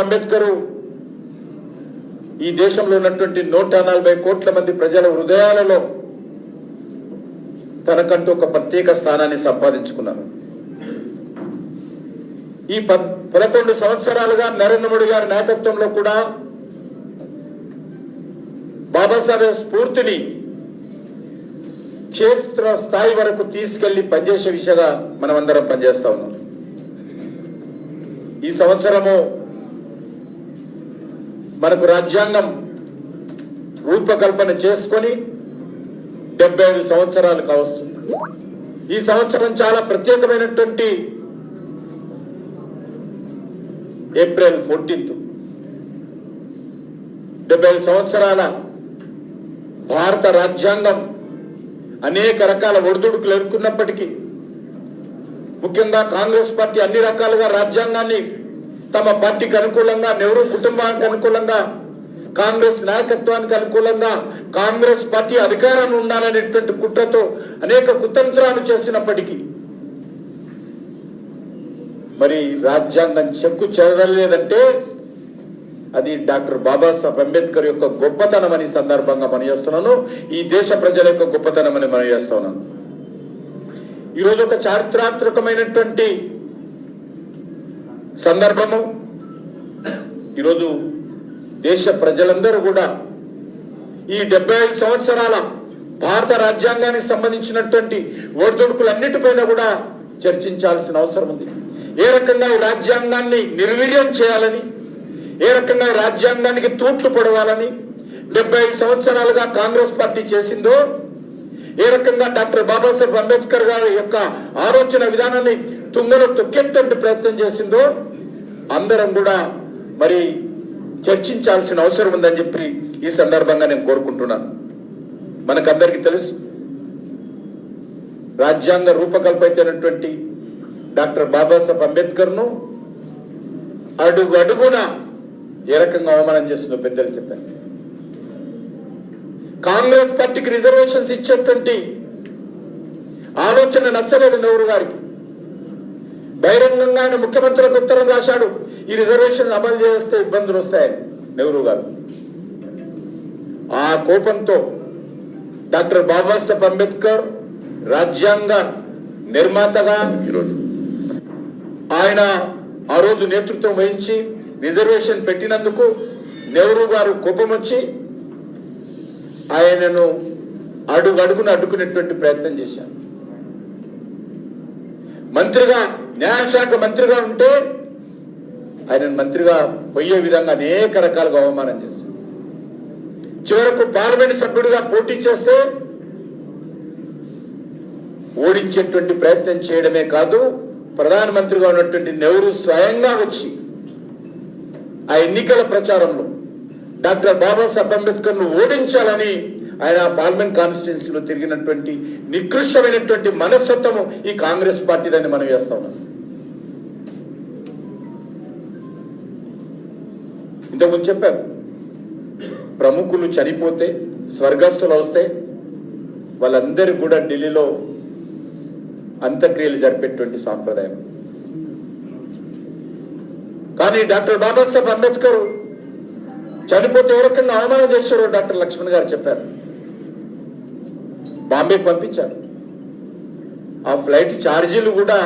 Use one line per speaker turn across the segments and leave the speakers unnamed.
అంబేద్కర్ ఈ దేశంలో ఉన్నటువంటి 140 కోట్ల మంది ప్రజల హృదయాలలో తనకంటూ ఒక ప్రత్యేక స్థానాన్ని సంపాదించుకున్నారు. ఈ 11 సంవత్సరాలుగా నరేంద్ర మోడీ గారి నాయకత్వంలో కూడా బాబాసాహెబ్ స్ఫూర్తిని క్షేత్ర స్థాయి వరకు తీసుకెళ్లి పనిచేసే విషయంగా మనమందరం పనిచేస్తా ఉన్నాం. ఈ సంవత్సరము మనకు రాజ్యాంగం రూపకల్పన చేసుకొని 75 సంవత్సరాలు కావస్తుంది. ఈ సంవత్సరం చాలా ప్రత్యేకమైనటువంటి ఏప్రిల్ 14 75 సంవత్సరాల భారత రాజ్యాంగం అనేక రకాల ఒడిదుడుకులు ఎదుర్కొన్నప్పటికీ ముఖ్యంగా కాంగ్రెస్ పార్టీ అన్ని రకాలుగా రాజ్యాంగాన్ని తమ పార్టీకి అనుకూలంగా, నెహ్రూ కుటుంబానికి అనుకూలంగా, కాంగ్రెస్ నాయకత్వానికి అనుకూలంగా కాంగ్రెస్ పార్టీ అధికారాన్ని ఉండాలనేటువంటి కుట్రతో అనేక కుతంత్రాలు చేసినప్పటికీ మరి రాజ్యాంగం చెక్కు చెదరలేదంటే అది డాక్టర్ బాబాసాహెబ్ అంబేద్కర్ యొక్క గొప్పతనం అని సందర్భంగా మనం చేస్తున్నాను. ఈ దేశ ప్రజల యొక్క గొప్పతనం అని మనం చేస్తున్నాను. ఈరోజు ఒక చారిత్రాత్మకమైనటువంటి సందర్భము. ఈరోజు దేశ ప్రజలందరూ కూడా ఈ 75 సంవత్సరాల భారత రాజ్యాంగానికి సంబంధించినటువంటి ఒడిదుడుకులన్నిటిపైన కూడా చర్చించాల్సిన అవసరం ఉంది. ఏ రకంగా ఈ రాజ్యాంగాన్ని నిర్వీర్యం చేయాలని, ఏ రకంగా ఈ రాజ్యాంగానికి తూట్లు పొడవాలని 75 సంవత్సరాలుగా కాంగ్రెస్ పార్టీ చేసిందో, ఏ రకంగా డాక్టర్ బాబాసాహెబ్ అంబేద్కర్ గారి యొక్క ఆలోచన విధానాన్ని తుంగలో తొక్కేటువంటి ప్రయత్నం చేసిందో అందరం కూడా మరి చర్చించాల్సిన అవసరం ఉందని చెప్పి ఈ సందర్భంగా నేను కోరుకుంటున్నాను. మనకందరికీ తెలుసు, రాజ్యాంగ రూపకల్పైనటువంటి డాక్టర్ బాబాసాహెబ్ అంబేద్కర్ ను అడుగు అడుగున ఏ రకంగా అవమానం చేస్తుందో పెద్దలు చెప్పారు. కాంగ్రెస్ పార్టీకి రిజర్వేషన్స్ ఇచ్చేటువంటి ఆలోచన నచ్చలేదు నెహ్రూ గారికి. బహిరంగంగా ఆయన ముఖ్యమంత్రులకు ఉత్తరం రాశాడు, ఈ రిజర్వేషన్ అమలు చేస్తే ఇబ్బందులు వస్తాయని నెహ్రూ గారు. ఆ కోపంతో డాక్టర్ బాబాసాహెబ్ అంబేద్కర్ రాజ్యాంగ నిర్మాతగా ఈరోజు ఆయన ఆ రోజు నేతృత్వం వహించి రిజర్వేషన్ పెట్టినందుకు నెహ్రూ గారు కోపం వచ్చి ఆయనను అడుగడుగున అడ్డుకునేటువంటి ప్రయత్నం చేశారు. మంత్రిగా, న్యాయశాఖ మంత్రిగా ఉంటే ఆయన మంత్రిగా పోయే విధంగా అనేక రకాలుగా అవమానం చేశారు. చివరకు పార్లమెంట్ సభ్యుడిగా పోటీ చేస్తే ఓడించేటువంటి ప్రయత్నం చేయడమే కాదు, ప్రధానమంత్రిగా ఉన్నటువంటి నెహ్రూ స్వయంగా వచ్చి ఆ ఎన్నికల ప్రచారంలో డాక్టర్ బాబాసాహెబ్ అంబేద్కర్ ను ఓడించాలని ఆయన పార్లమెంట్ కాన్స్టిట్యున్సీలో తిరిగినటువంటి నికృష్టమైనటువంటి మనస్తత్వము ఈ కాంగ్రెస్ పార్టీదని మనం వేస్తా ఉన్నాం. ఇంతకుముందు చెప్పారు, ప్రముఖులు చనిపోతే, స్వర్గస్థులు వస్తే వాళ్ళందరూ కూడా ఢిల్లీలో అంత్యక్రియలు జరిపేటువంటి సాంప్రదాయం. కానీ డాక్టర్ బాబాసాహెబ్ అంబేద్కర్ చనిపోతే ఏ రకంగా అవమానం చేశారో డాక్టర్ లక్ష్మణ్ గారు చెప్పారు. బాంబేకి పంపించారు. ఆ ఫ్లైట్ ఛార్జీలు కూడా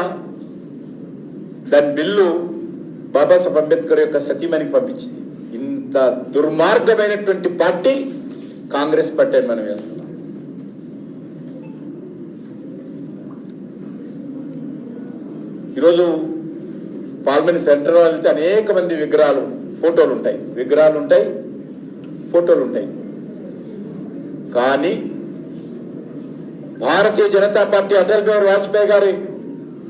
దాని బిల్లు బాబాసాహెబ్ అంబేద్కర్ యొక్క సతీమణికి పంపించింది. ఇంత దుర్మార్గమైనటువంటి పార్టీ కాంగ్రెస్ పార్టీ అని మనం వేస్తున్నాం. ఈరోజు పార్లమెంట్ సెంటర్ వెళ్తే అనేక మంది విగ్రహాలు, ఫోటోలు ఉంటాయి. కానీ భారతీయ జనతా పార్టీ అటల్ బిహారీ వాజ్పేయి గారి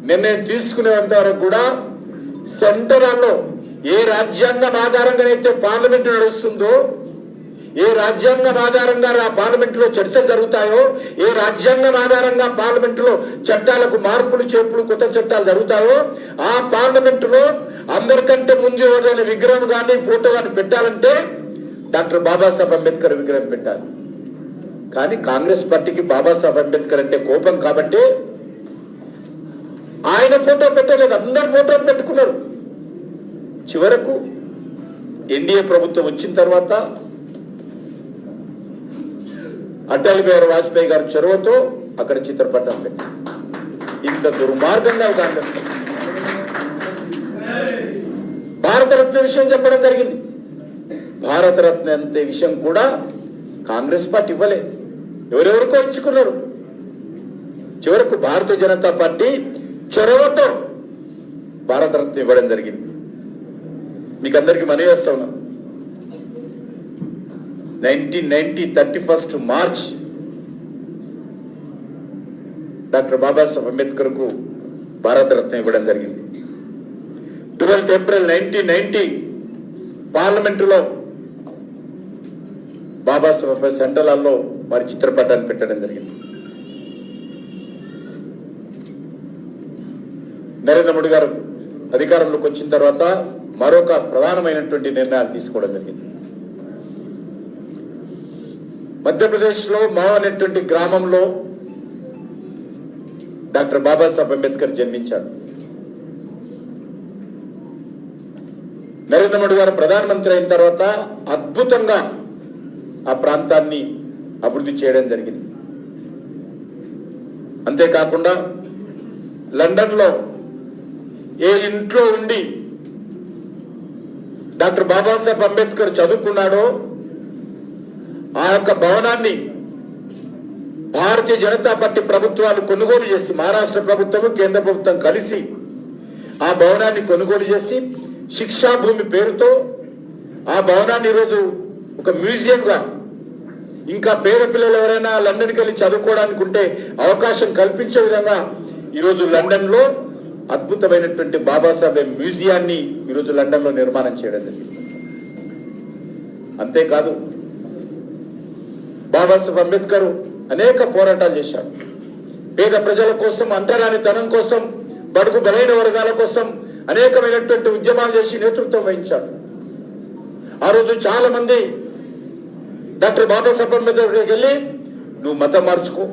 నిర్ణయం తీసుకునేంత వరకు కూడా సెంటర్లో ఏ రాజ్యాంగం ఆధారంగానైతే పార్లమెంట్ నడుస్తుందో, ఏ రాజ్యాంగం ఆధారంగా ఆ పార్లమెంట్ లో చర్చలు జరుగుతాయో, ఏ రాజ్యాంగం ఆధారంగా పార్లమెంట్ లో చట్టాలకు మార్పులు చేర్పులు కొత్త చట్టాలు జరుగుతాయో ఆ పార్లమెంట్ లో అందరికంటే ముందు ఎవరైనా విగ్రహం కానీ ఫోటో కానీ పెట్టాలంటే డాక్టర్ బాబాసాహెబ్ అంబేద్కర్ విగ్రహం పెట్టాలి. కానీ కాంగ్రెస్ పార్టీకి బాబాసాహెబ్ అంబేద్కర్ అంటే కోపం కాబట్టి ఆయన ఫోటో పెట్టలేదు, అందరు ఫోటోలు పెట్టుకున్నారు. చివరకు ఎన్డీఏ ప్రభుత్వం వచ్చిన తర్వాత అటల్ బిహారీ వాజ్పేయి గారి చొరవతో అక్కడ చిత్రపటం పెట్టి ఇంత దుర్మార్గంగా కాంగ్రెస్ భారతరత్న విషయం చెప్పడం జరిగింది. భారతరత్న అంతే విషయం కూడా కాంగ్రెస్ పార్టీ ఇవ్వలేదు, ఎవరెవరికో ఇచ్చుకున్నారు. చివరకు భారతీయ జనతా పార్టీ చొరవతో భారతరత్న ఇవ్వడం జరిగింది. మీకు అందరికీ మనవి చేస్తా ఉన్నాం, 1990 31 మార్చ్ డాక్టర్ బాబాసాహెబ్ అంబేద్కర్ కు భారతరత్న ఇవ్వడం జరిగింది. 12 ఏప్రిల్ 1990 పార్లమెంటులో బాబాసాహెబ్ సెంట్రల్ హాల్లో వారి చిత్రపటాన్ని పెట్టడం జరిగింది. నరేంద్ర మోడీ గారు అధికారంలోకి వచ్చిన తర్వాత మరొక ప్రధానమైనటువంటి నిర్ణయాలు తీసుకోవడం జరిగింది. మధ్యప్రదేశ్ లో మావ్ అనేటువంటి గ్రామంలో డాక్టర్ బాబాసాహెబ్ అంబేద్కర్ జన్మించారు. నరేంద్ర మోడీ గారు ప్రధానమంత్రి అయిన తర్వాత అద్భుతంగా ఆ ప్రాంతాన్ని అభివృద్ధి చేయడం జరిగింది. అంతేకాకుండా లండన్ లో ఏ ఇంట్లో ఉండి డాక్టర్ బాబాసాహెబ్ అంబేద్కర్ చదువుకున్నాడో ఆ యొక్క భవనాన్ని భారతీయ జనతా పార్టీ ప్రభుత్వాలు కొనుగోలు చేసి, మహారాష్ట్ర ప్రభుత్వం కేంద్ర ప్రభుత్వం కలిసి ఆ భవనాన్ని కొనుగోలు చేసి శిక్షా భూమి పేరుతో ఆ భవనాన్ని ఈరోజు ఒక మ్యూజియం గా, ఇంకా పేద పిల్లలు ఎవరైనా లండన్కి వెళ్ళి చదువుకోవడానికి ఉంటే అవకాశం కల్పించే విధంగా ఈరోజు లండన్ లో అద్భుతమైనటువంటి బాబాసాహెబ్ మ్యూజియాన్ని ఈరోజు లండన్ లో నిర్మాణం చేయడం జరిగింది. అంతేకాదు బాబాసాహెబ్ అంబేద్కర్ అనేక పోరాటాలు చేశారు. పేద ప్రజల కోసం, అంటరాని ధనం కోసం, బడుగు బలైన వర్గాల కోసం అనేకమైనటువంటి ఉద్యమాలు చేసి నేతృత్వం వహించారు. ఆ రోజు చాలా మంది డాక్టర్ బాబాసాహెబ్ అంబేద్కర్కి వెళ్ళి నువ్వు మతం మార్చుకో,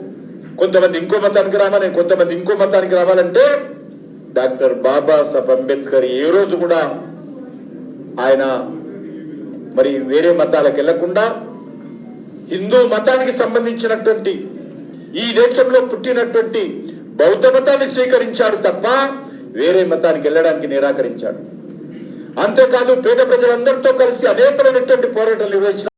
కొంతమంది ఇంకో మతానికి రావాలి, కొంతమంది ఇంకో మతానికి రావాలంటే డాక్టర్ బాబాసాహెబ్ అంబేద్కర్ ఏ రోజు కూడా ఆయన మరి వేరే మతాలకు వెళ్లకుండా హిందూ మతానికి సంబంధించినటువంటి ఈ దేశంలో పుట్టినటువంటి బౌద్ధ మతాన్ని స్వీకరించాడు తప్ప వేరే మతానికి వెళ్ళడానికి నిరాకరించాడు. అంతేకాదు పేద ప్రజలందరితో కలిసి అనేకమైనటువంటి పోరాటాలు నిర్వహించారు.